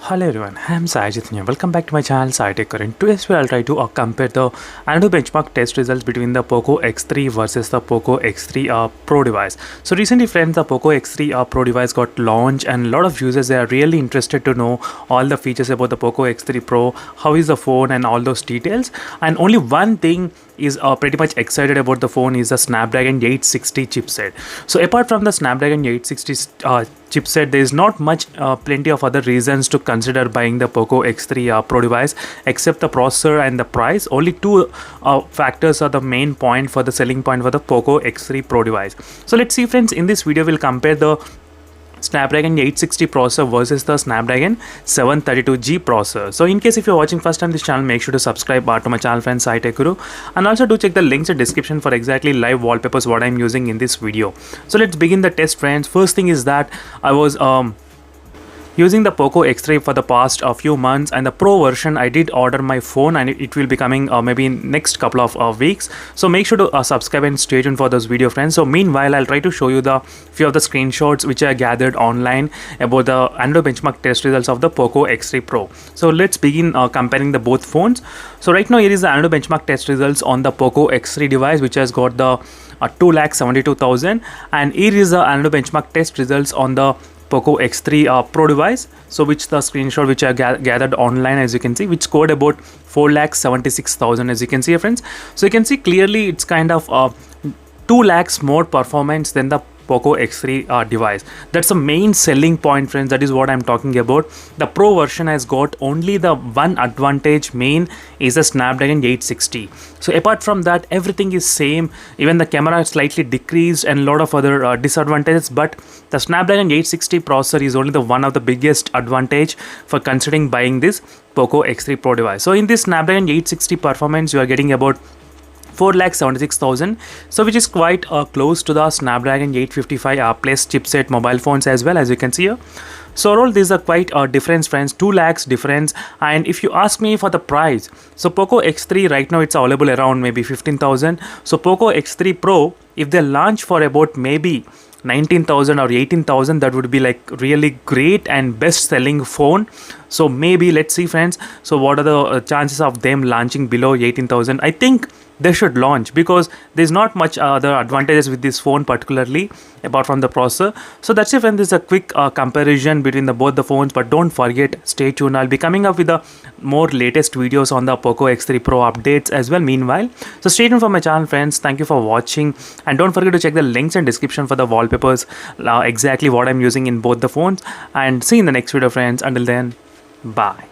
Hello everyone, I am Sai Chaitanya. Welcome back to my channel Sai Tech Current. Today's video I'll try to compare the Antutu benchmark test results between the Poco X3 versus the Poco X3 Pro device. So recently friends, the Poco X3 Pro device got launched and a lot of users, they are really interested to know all the features about the Poco X3 Pro, how is the phone and all those details. And only one thing is pretty much excited about the phone is the Snapdragon 860 chipset. So apart from the Snapdragon 860 chipset, there is not much plenty of other reasons to consider buying the Poco X3 Pro device except the processor and the price. Only two factors are the main point for the selling point for the Poco X3 Pro device. So let's see friends, in this video we'll compare the Snapdragon 860 processor versus the Snapdragon 732G processor. So in case if you're watching first time this channel, make sure to subscribe to my channel friends Sai Tech Guru, and also do check the links in the description for exactly live wallpapers what I'm using in this video. So let's begin the test friends. First thing is that I was using the Poco X3 for the past few months, and the Pro version I did order my phone and it will be coming maybe in next couple of weeks. So make sure to subscribe and stay tuned for those video friends. So meanwhile I'll try to show you the few of the screenshots which I gathered online about the Antutu benchmark test results of the Poco X3 Pro. So let's begin comparing the both phones. So right now here is the Antutu benchmark test results on the Poco X3 device, which has got the 2,72,000, and here is the Antutu benchmark test results on the Poco X3 Pro device, so which the screenshot which I gathered online, as you can see, which scored about 4,76,000, as you can see friends. So you can see clearly it's kind of 2 lakhs more performance than the Poco X3 device. That's the main selling point friends, that is what I'm talking about. The Pro version has got only the one advantage main is the Snapdragon 860. So apart from that everything is same, even the camera is slightly decreased and a lot of other disadvantages, but the Snapdragon 860 processor is only the one of the biggest advantage for considering buying this Poco X3 Pro device. So in this Snapdragon 860 performance you are getting about 4,76,000, so which is quite close to the Snapdragon 855 plus chipset mobile phones as well, as you can see here. So overall these are quite a difference friends, 2 lakhs difference. And if you ask me for the price, so Poco X3 right now it's available around maybe 15,000. So Poco X3 Pro, if they launch for about maybe 19,000 or 18,000, that would be like really great and best selling phone. So maybe let's see friends, so what are the chances of them launching below 18,000? I think they should launch because there's not much other advantages with this phone particularly apart from the processor. So that's it friends, this is a quick comparison between both the phones, but don't forget, stay tuned, I'll be coming up with the more latest videos on the Poco X3 Pro updates as well meanwhile. So stay tuned for my channel friends, thank you for watching, and don't forget to check the links in description for the wallpapers, exactly what I'm using in both the phones, and see you in the next video friends. Until then, bye.